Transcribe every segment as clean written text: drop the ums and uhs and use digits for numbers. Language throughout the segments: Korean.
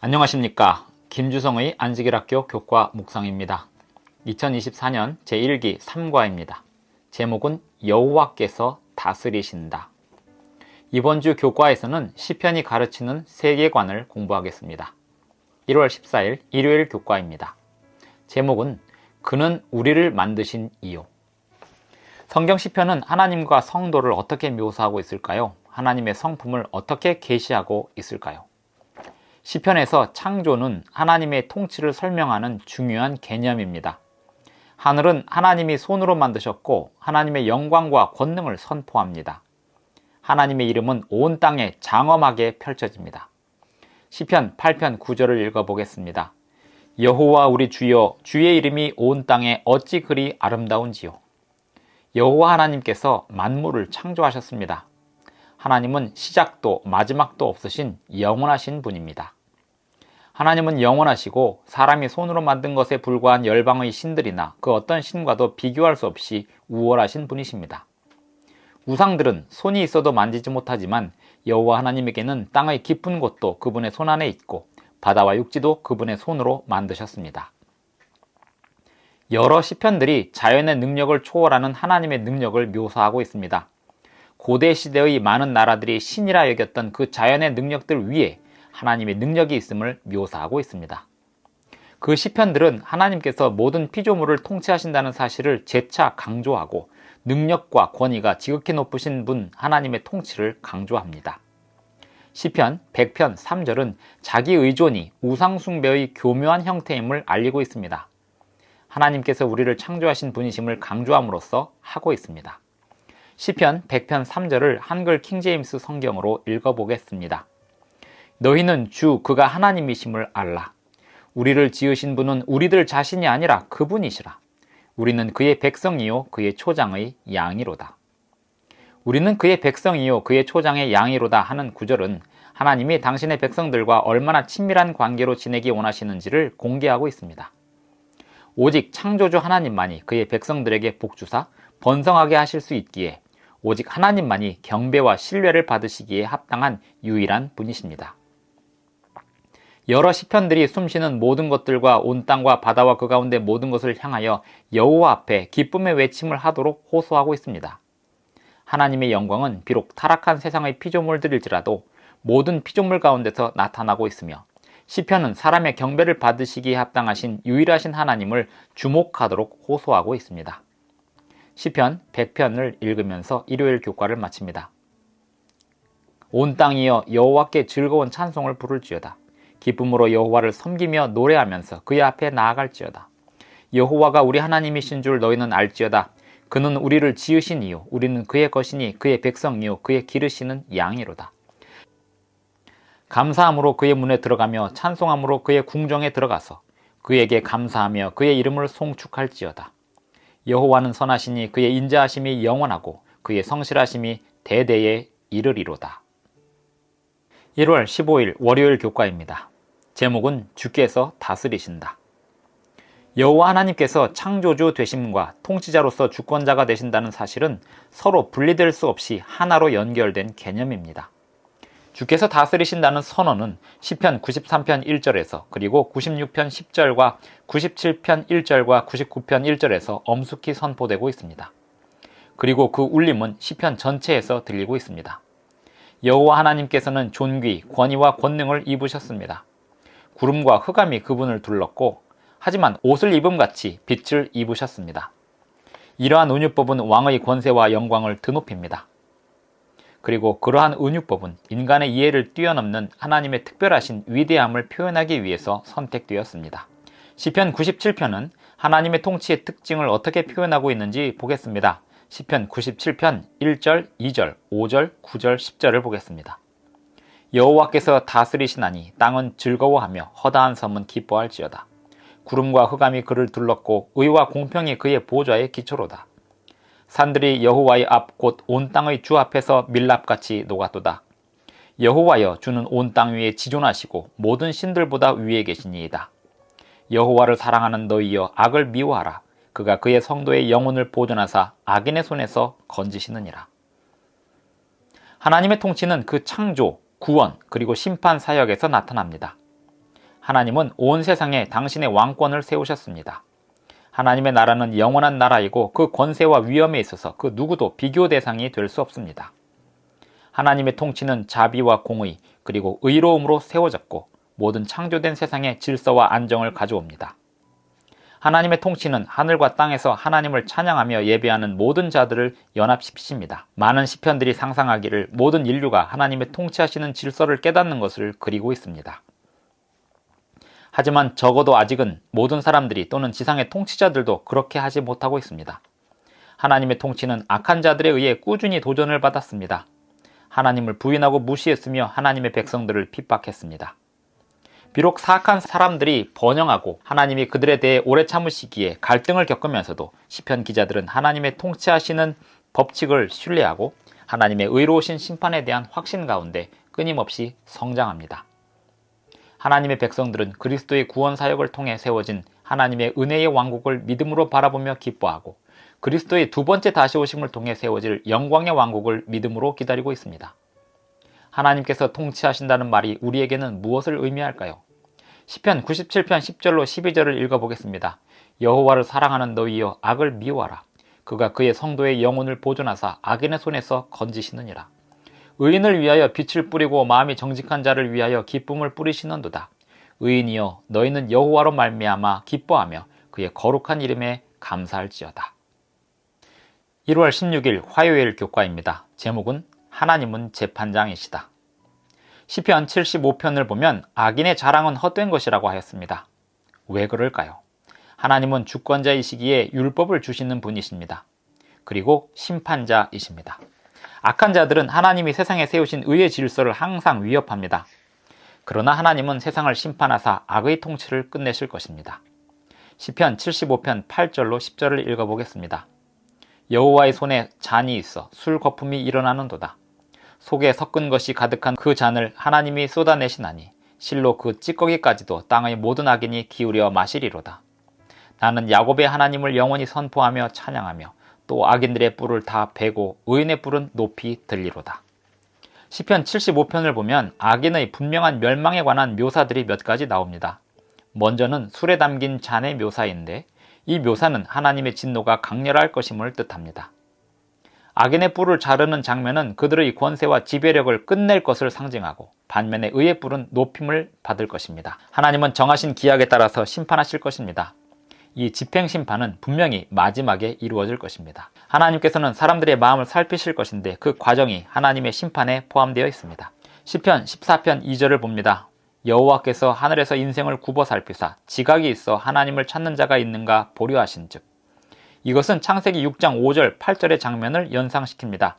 안녕하십니까. 김주성의 안식일학교 교과 묵상입니다. 2024년 제1기 3과입니다. 제목은 여호와께서 다스리신다. 이번 주 교과에서는 시편이 가르치는 세계관을 공부하겠습니다. 1월 14일 일요일 교과입니다. 제목은 그는 우리를 만드신 이요. 성경 시편은 하나님과 성도를 어떻게 묘사하고 있을까요? 하나님의 성품을 어떻게 계시하고 있을까요? 시편에서 창조는 하나님의 통치를 설명하는 중요한 개념입니다. 하늘은 하나님이 손으로 만드셨고 하나님의 영광과 권능을 선포합니다. 하나님의 이름은 온 땅에 장엄하게 펼쳐집니다. 시편 8편 9절을 읽어보겠습니다. 여호와 우리 주여, 주의 이름이 온 땅에 어찌 그리 아름다운지요. 여호와 하나님께서 만물을 창조하셨습니다. 하나님은 시작도 마지막도 없으신 영원하신 분입니다. 하나님은 영원하시고 사람이 손으로 만든 것에 불과한 열방의 신들이나 그 어떤 신과도 비교할 수 없이 우월하신 분이십니다. 우상들은 손이 있어도 만지지 못하지만 여호와 하나님에게는 땅의 깊은 곳도 그분의 손 안에 있고 바다와 육지도 그분의 손으로 만드셨습니다. 여러 시편들이 자연의 능력을 초월하는 하나님의 능력을 묘사하고 있습니다. 고대 시대의 많은 나라들이 신이라 여겼던 그 자연의 능력들 위에 하나님의 능력이 있음을 묘사하고 있습니다. 그 시편들은 하나님께서 모든 피조물을 통치하신다는 사실을 재차 강조하고 능력과 권위가 지극히 높으신 분 하나님의 통치를 강조합니다. 시편 100편 3절은 자기 의존이 우상숭배의 교묘한 형태임을 알리고 있습니다. 하나님께서 우리를 창조하신 분이심을 강조함으로써 하고 있습니다. 시편 100편 3절을 한글 킹제임스 성경으로 읽어보겠습니다. 너희는 주 그가 하나님이심을 알라. 우리를 지으신 분은 우리들 자신이 아니라 그분이시라. 우리는 그의 백성이요 그의 초장의 양이로다. 우리는 그의 백성이요 그의 초장의 양이로다 하는 구절은 하나님이 당신의 백성들과 얼마나 친밀한 관계로 지내기 원하시는지를 공개하고 있습니다. 오직 창조주 하나님만이 그의 백성들에게 복주사 번성하게 하실 수 있기에 오직 하나님만이 경배와 신뢰를 받으시기에 합당한 유일한 분이십니다. 여러 시편들이 숨쉬는 모든 것들과 온 땅과 바다와 그 가운데 모든 것을 향하여 여호와 앞에 기쁨의 외침을 하도록 호소하고 있습니다. 하나님의 영광은 비록 타락한 세상의 피조물들일지라도 모든 피조물 가운데서 나타나고 있으며 시편은 사람의 경배를 받으시기에 합당하신 유일하신 하나님을 주목하도록 호소하고 있습니다. 시편 100편을 읽으면서 일요일 교과를 마칩니다. 온 땅이여 여호와께 즐거운 찬송을 부를지어다. 기쁨으로 여호와를 섬기며 노래하면서 그의 앞에 나아갈지어다. 여호와가 우리 하나님이신 줄 너희는 알지어다. 그는 우리를 지으신 이요 우리는 그의 것이니 그의 백성이요 그의 기르시는 양이로다. 감사함으로 그의 문에 들어가며 찬송함으로 그의 궁정에 들어가서 그에게 감사하며 그의 이름을 송축할지어다. 여호와는 선하시니 그의 인자하심이 영원하고 그의 성실하심이 대대에 이르리로다. 1월 15일 월요일 교과입니다. 제목은 주께서 다스리신다. 여호와 하나님께서 창조주 되심과 통치자로서 주권자가 되신다는 사실은 서로 분리될 수 없이 하나로 연결된 개념입니다. 주께서 다스리신다는 선언은 시편 93편 1절에서 그리고 96편 10절과 97편 1절과 99편 1절에서 엄숙히 선포되고 있습니다. 그리고 그 울림은 시편 전체에서 들리고 있습니다. 여호와 하나님께서는 존귀, 권위와 권능을 입으셨습니다. 구름과 흑암이 그분을 둘렀고 하지만 옷을 입음같이 빛을 입으셨습니다. 이러한 은유법은 왕의 권세와 영광을 드높입니다. 그리고 그러한 은유법은 인간의 이해를 뛰어넘는 하나님의 특별하신 위대함을 표현하기 위해서 선택되었습니다. 시편 97편은 하나님의 통치의 특징을 어떻게 표현하고 있는지 보겠습니다. 시편 97편 1절, 2절, 5절, 9절, 10절을 보겠습니다. 여호와께서 다스리시나니 땅은 즐거워하며 허다한 섬은 기뻐할지어다. 구름과 흑암이 그를 둘렀고 의와 공평이 그의 보좌의 기초로다. 산들이 여호와의 앞 곧 온 땅의 주 앞에서 밀랍같이 녹았도다. 여호와여 주는 온 땅 위에 지존하시고 모든 신들보다 위에 계시니이다. 여호와를 사랑하는 너희여 악을 미워하라. 그가 그의 성도의 영혼을 보존하사 악인의 손에서 건지시느니라. 하나님의 통치는 그 창조, 구원, 그리고 심판 사역에서 나타납니다. 하나님은 온 세상에 당신의 왕권을 세우셨습니다. 하나님의 나라는 영원한 나라이고 그 권세와 위엄에 있어서 그 누구도 비교 대상이 될 수 없습니다. 하나님의 통치는 자비와 공의 그리고 의로움으로 세워졌고 모든 창조된 세상에 질서와 안정을 가져옵니다. 하나님의 통치는 하늘과 땅에서 하나님을 찬양하며 예배하는 모든 자들을 연합시키십니다. 많은 시편들이 상상하기를 모든 인류가 하나님의 통치하시는 질서를 깨닫는 것을 그리고 있습니다. 하지만 적어도 아직은 모든 사람들이 또는 지상의 통치자들도 그렇게 하지 못하고 있습니다. 하나님의 통치는 악한 자들에 의해 꾸준히 도전을 받았습니다. 하나님을 부인하고 무시했으며 하나님의 백성들을 핍박했습니다. 비록 사악한 사람들이 번영하고 하나님이 그들에 대해 오래 참으시기에 갈등을 겪으면서도 시편 기자들은 하나님의 통치하시는 법칙을 신뢰하고 하나님의 의로우신 심판에 대한 확신 가운데 끊임없이 성장합니다. 하나님의 백성들은 그리스도의 구원 사역을 통해 세워진 하나님의 은혜의 왕국을 믿음으로 바라보며 기뻐하고 그리스도의 두 번째 다시 오심을 통해 세워질 영광의 왕국을 믿음으로 기다리고 있습니다. 하나님께서 통치하신다는 말이 우리에게는 무엇을 의미할까요? 시편 97편 10절로 12절을 읽어보겠습니다. 여호와를 사랑하는 너희여 악을 미워하라. 그가 그의 성도의 영혼을 보존하사 악인의 손에서 건지시느니라. 의인을 위하여 빛을 뿌리고 마음이 정직한 자를 위하여 기쁨을 뿌리시는도다. 의인이여 너희는 여호와로 말미암아 기뻐하며 그의 거룩한 이름에 감사할지어다. 1월 16일 화요일 교과입니다. 제목은 하나님은 재판장이시다. 시편 75편을 보면 악인의 자랑은 헛된 것이라고 하였습니다. 왜 그럴까요? 하나님은 주권자이시기에 율법을 주시는 분이십니다. 그리고 심판자이십니다. 악한 자들은 하나님이 세상에 세우신 의의 질서를 항상 위협합니다. 그러나 하나님은 세상을 심판하사 악의 통치를 끝내실 것입니다. 시편 75편 8절로 10절을 읽어보겠습니다. 여호와의 손에 잔이 있어 술 거품이 일어나는도다. 속에 섞은 것이 가득한 그 잔을 하나님이 쏟아내시나니 실로 그 찌꺼기까지도 땅의 모든 악인이 기울여 마시리로다. 나는 야곱의 하나님을 영원히 선포하며 찬양하며 또 악인들의 뿔을 다 베고 의인의 뿔은 높이 들리로다. 시편 75편을 보면 악인의 분명한 멸망에 관한 묘사들이 몇 가지 나옵니다. 먼저는 술에 담긴 잔의 묘사인데 이 묘사는 하나님의 진노가 강렬할 것임을 뜻합니다. 악인의 뿔을 자르는 장면은 그들의 권세와 지배력을 끝낼 것을 상징하고 반면에 의의 뿔은 높임을 받을 것입니다. 하나님은 정하신 기약에 따라서 심판하실 것입니다. 이 집행심판은 분명히 마지막에 이루어질 것입니다. 하나님께서는 사람들의 마음을 살피실 것인데 그 과정이 하나님의 심판에 포함되어 있습니다. 시편 14편 2절을 봅니다. 여호와께서 하늘에서 인생을 굽어 살피사 지각이 있어 하나님을 찾는 자가 있는가 보려 하신즉. 이것은 창세기 6장 5절 8절의 장면을 연상시킵니다.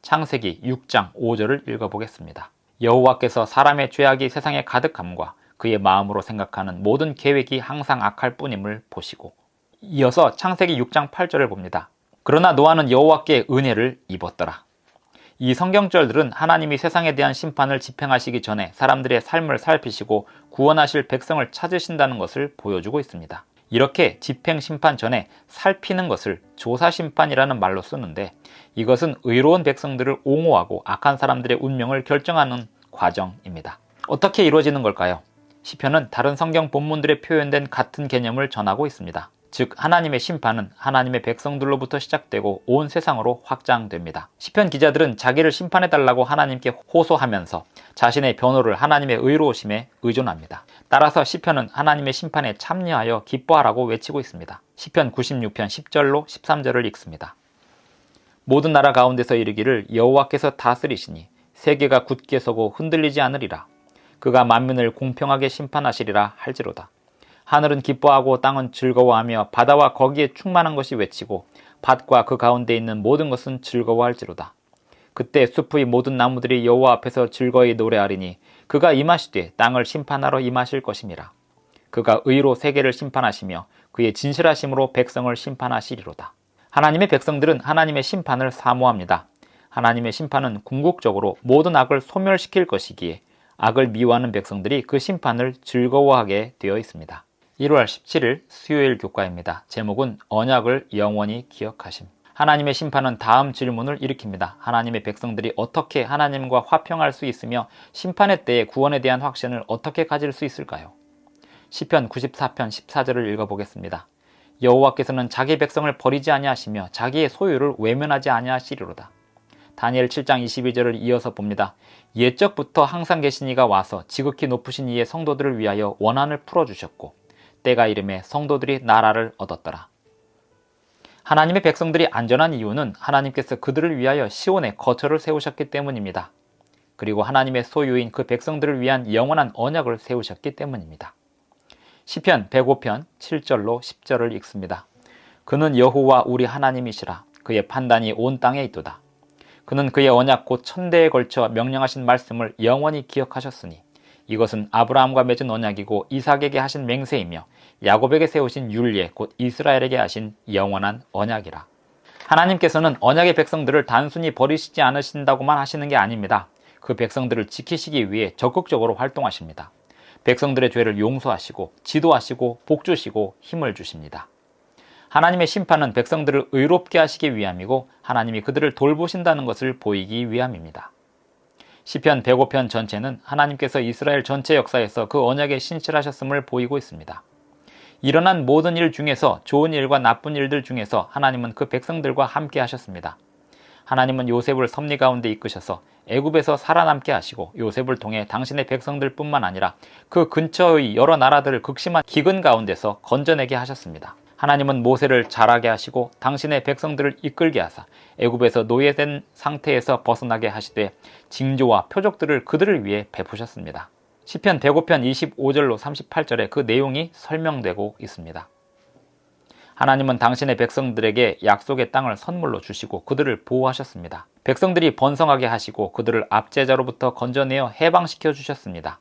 창세기 6장 5절을 읽어보겠습니다. 여호와께서 사람의 죄악이 세상에 가득함과 그의 마음으로 생각하는 모든 계획이 항상 악할 뿐임을 보시고. 이어서 창세기 6장 8절을 봅니다. 그러나 노아는 여호와께 은혜를 입었더라. 이 성경절들은 하나님이 세상에 대한 심판을 집행하시기 전에 사람들의 삶을 살피시고 구원하실 백성을 찾으신다는 것을 보여주고 있습니다. 이렇게 집행심판 전에 살피는 것을 조사심판이라는 말로 쓰는데 이것은 의로운 백성들을 옹호하고 악한 사람들의 운명을 결정하는 과정입니다. 어떻게 이루어지는 걸까요? 시편은 다른 성경 본문들에 표현된 같은 개념을 전하고 있습니다. 즉 하나님의 심판은 하나님의 백성들로부터 시작되고 온 세상으로 확장됩니다. 시편 기자들은 자기를 심판해달라고 하나님께 호소하면서 자신의 변호를 하나님의 의로우심에 의존합니다. 따라서 시편은 하나님의 심판에 참여하여 기뻐하라고 외치고 있습니다. 시편 96편 10절로 13절을 읽습니다. 모든 나라 가운데서 이르기를 여호와께서 다스리시니 세계가 굳게 서고 흔들리지 않으리라. 그가 만민을 공평하게 심판하시리라 할지로다. 하늘은 기뻐하고 땅은 즐거워하며 바다와 거기에 충만한 것이 외치고 밭과 그 가운데 있는 모든 것은 즐거워할지로다. 그때 숲의 모든 나무들이 여호와 앞에서 즐거이 노래하리니 그가 임하시되 땅을 심판하러 임하실 것임이라. 그가 의로 세계를 심판하시며 그의 진실하심으로 백성을 심판하시리로다. 하나님의 백성들은 하나님의 심판을 사모합니다. 하나님의 심판은 궁극적으로 모든 악을 소멸시킬 것이기에 악을 미워하는 백성들이 그 심판을 즐거워하게 되어 있습니다. 1월 17일 수요일 교과입니다. 제목은 언약을 영원히 기억하심. 하나님의 심판은 다음 질문을 일으킵니다. 하나님의 백성들이 어떻게 하나님과 화평할 수 있으며 심판의 때에 구원에 대한 확신을 어떻게 가질 수 있을까요? 시편 94편 14절을 읽어보겠습니다. 여호와께서는 자기 백성을 버리지 아니하시며 자기의 소유를 외면하지 아니하시리로다. 다니엘 7장 22절을 이어서 봅니다. 옛적부터 항상 계신 이가 와서 지극히 높으신 이의 성도들을 위하여 원한을 풀어주셨고 때가 이름에 성도들이 나라를 얻었더라. 하나님의 백성들이 안전한 이유는 하나님께서 그들을 위하여 시온에 거처를 세우셨기 때문입니다. 그리고 하나님의 소유인 그 백성들을 위한 영원한 언약을 세우셨기 때문입니다. 시편 105편 7절로 10절을 읽습니다. 그는 여호와 우리 하나님이시라. 그의 판단이 온 땅에 있도다. 그는 그의 언약 곧 천대에 걸쳐 명령하신 말씀을 영원히 기억하셨으니 이것은 아브라함과 맺은 언약이고 이삭에게 하신 맹세이며 야곱에게 세우신 율례 곧 이스라엘에게 하신 영원한 언약이라. 하나님께서는 언약의 백성들을 단순히 버리시지 않으신다고만 하시는 게 아닙니다. 그 백성들을 지키시기 위해 적극적으로 활동하십니다. 백성들의 죄를 용서하시고 지도하시고 복주시고 힘을 주십니다. 하나님의 심판은 백성들을 의롭게 하시기 위함이고 하나님이 그들을 돌보신다는 것을 보이기 위함입니다. 시편 105편 전체는 하나님께서 이스라엘 전체 역사에서 그 언약에 신실하셨음을 보이고 있습니다. 일어난 모든 일 중에서 좋은 일과 나쁜 일들 중에서 하나님은 그 백성들과 함께 하셨습니다. 하나님은 요셉을 섭리 가운데 이끄셔서 애굽에서 살아남게 하시고 요셉을 통해 당신의 백성들뿐만 아니라 그 근처의 여러 나라들을 극심한 기근 가운데서 건져내게 하셨습니다. 하나님은 모세를 자라게 하시고 당신의 백성들을 이끌게 하사 애굽에서 노예된 상태에서 벗어나게 하시되 징조와 표적들을 그들을 위해 베푸셨습니다. 시편 105편 25절로 38절에 그 내용이 설명되고 있습니다. 하나님은 당신의 백성들에게 약속의 땅을 선물로 주시고 그들을 보호하셨습니다. 백성들이 번성하게 하시고 그들을 압제자로부터 건져내어 해방시켜 주셨습니다.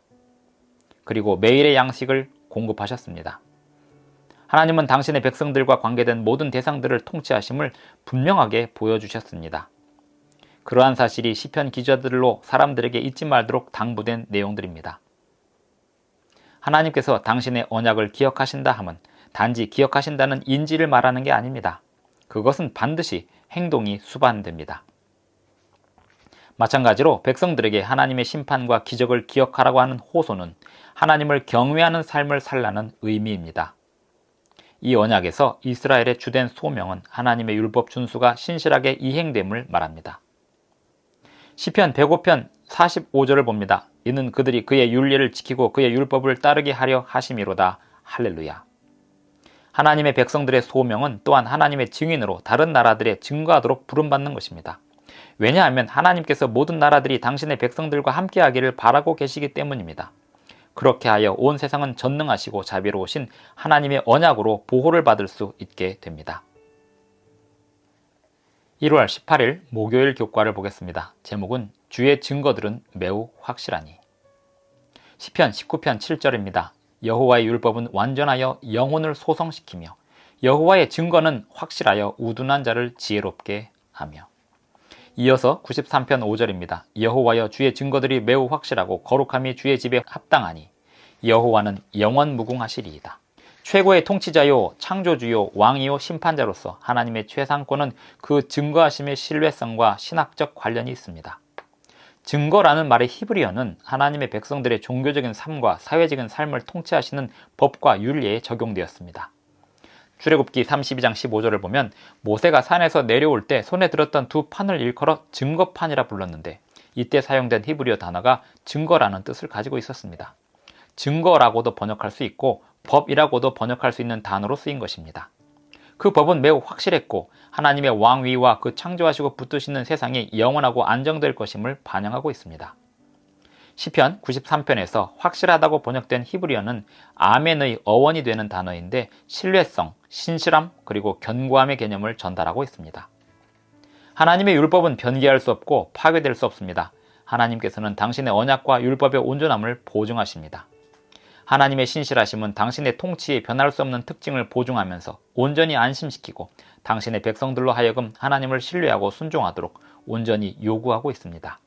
그리고 매일의 양식을 공급하셨습니다. 하나님은 당신의 백성들과 관계된 모든 대상들을 통치하심을 분명하게 보여주셨습니다. 그러한 사실이 시편 기자들로 사람들에게 잊지 말도록 당부된 내용들입니다. 하나님께서 당신의 언약을 기억하신다 함은 단지 기억하신다는 인지를 말하는 게 아닙니다. 그것은 반드시 행동이 수반됩니다. 마찬가지로 백성들에게 하나님의 심판과 기적을 기억하라고 하는 호소는 하나님을 경외하는 삶을 살라는 의미입니다. 이 언약에서 이스라엘의 주된 소명은 하나님의 율법 준수가 신실하게 이행됨을 말합니다. 시편 105편 45절을 봅니다. 이는 그들이 그의 율례를 지키고 그의 율법을 따르게 하려 하심이로다. 할렐루야. 하나님의 백성들의 소명은 또한 하나님의 증인으로 다른 나라들에 증거하도록 부름받는 것입니다. 왜냐하면 하나님께서 모든 나라들이 당신의 백성들과 함께하기를 바라고 계시기 때문입니다. 그렇게 하여 온 세상은 전능하시고 자비로우신 하나님의 언약으로 보호를 받을 수 있게 됩니다. 1월 18일 목요일 교과를 보겠습니다. 제목은 주의 증거들은 매우 확실하니. 시편 19편 7절입니다. 여호와의 율법은 완전하여 영혼을 소성시키며 여호와의 증거는 확실하여 우둔한 자를 지혜롭게 하며. 이어서 93편 5절입니다. 여호와여 주의 증거들이 매우 확실하고 거룩함이 주의 집에 합당하니 여호와는 영원 무궁하시리이다. 최고의 통치자요 창조주요 왕이요 심판자로서 하나님의 최상권은 그 증거하심의 신뢰성과 신학적 관련이 있습니다. 증거라는 말의 히브리어는 하나님의 백성들의 종교적인 삶과 사회적인 삶을 통치하시는 법과 윤리에 적용되었습니다. 출애굽기 32장 15절을 보면 모세가 산에서 내려올 때 손에 들었던 두 판을 일컬어 증거판이라 불렀는데 이때 사용된 히브리어 단어가 증거라는 뜻을 가지고 있었습니다. 증거라고도 번역할 수 있고 법이라고도 번역할 수 있는 단어로 쓰인 것입니다. 그 법은 매우 확실했고 하나님의 왕위와 그 창조하시고 붙드시는 세상이 영원하고 안정될 것임을 반영하고 있습니다. 시편 93편에서 확실하다고 번역된 히브리어는 아멘의 어원이 되는 단어인데 신뢰성, 신실함, 그리고 견고함의 개념을 전달하고 있습니다. 하나님의 율법은 변개할 수 없고 파괴될 수 없습니다. 하나님께서는 당신의 언약과 율법의 온전함을 보증하십니다. 하나님의 신실하심은 당신의 통치에 변할 수 없는 특징을 보증하면서 온전히 안심시키고 당신의 백성들로 하여금 하나님을 신뢰하고 순종하도록 온전히 요구하고 있습니다.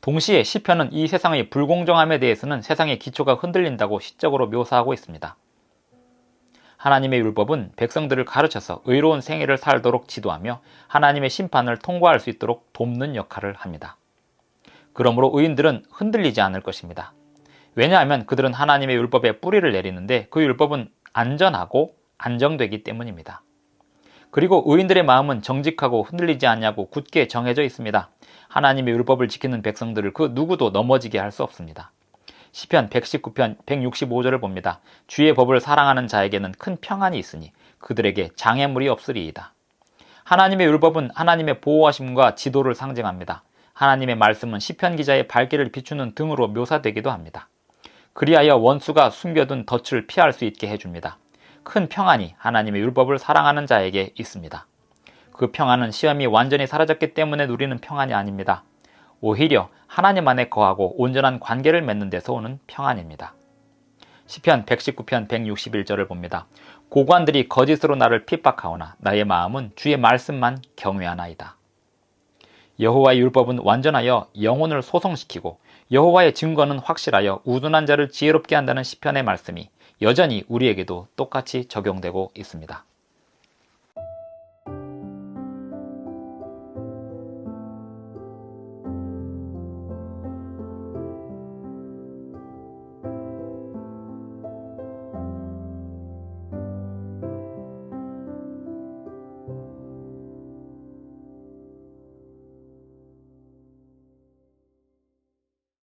동시에 시편은 이 세상의 불공정함에 대해서는 세상의 기초가 흔들린다고 시적으로 묘사하고 있습니다. 하나님의 율법은 백성들을 가르쳐서 의로운 생애를 살도록 지도하며 하나님의 심판을 통과할 수 있도록 돕는 역할을 합니다. 그러므로 의인들은 흔들리지 않을 것입니다. 왜냐하면 그들은 하나님의 율법에 뿌리를 내리는데 그 율법은 안전하고 안정되기 때문입니다. 그리고 의인들의 마음은 정직하고 흔들리지 않냐고 굳게 정해져 있습니다. 하나님의 율법을 지키는 백성들을 그 누구도 넘어지게 할 수 없습니다. 시편 119편 165절을 봅니다. 주의 법을 사랑하는 자에게는 큰 평안이 있으니 그들에게 장애물이 없으리이다. 하나님의 율법은 하나님의 보호하심과 지도를 상징합니다. 하나님의 말씀은 시편 기자의 발길을 비추는 등으로 묘사되기도 합니다. 그리하여 원수가 숨겨둔 덫을 피할 수 있게 해줍니다. 큰 평안이 하나님의 율법을 사랑하는 자에게 있습니다. 그 평안은 시험이 완전히 사라졌기 때문에 누리는 평안이 아닙니다. 오히려 하나님 안에 거하고 온전한 관계를 맺는 데서 오는 평안입니다. 시편 119편 161절을 봅니다. 고관들이 거짓으로 나를 핍박하오나 나의 마음은 주의 말씀만 경외하나이다. 여호와의 율법은 완전하여 영혼을 소성시키고 여호와의 증거는 확실하여 우둔한 자를 지혜롭게 한다는 시편의 말씀이 여전히 우리에게도 똑같이 적용되고 있습니다.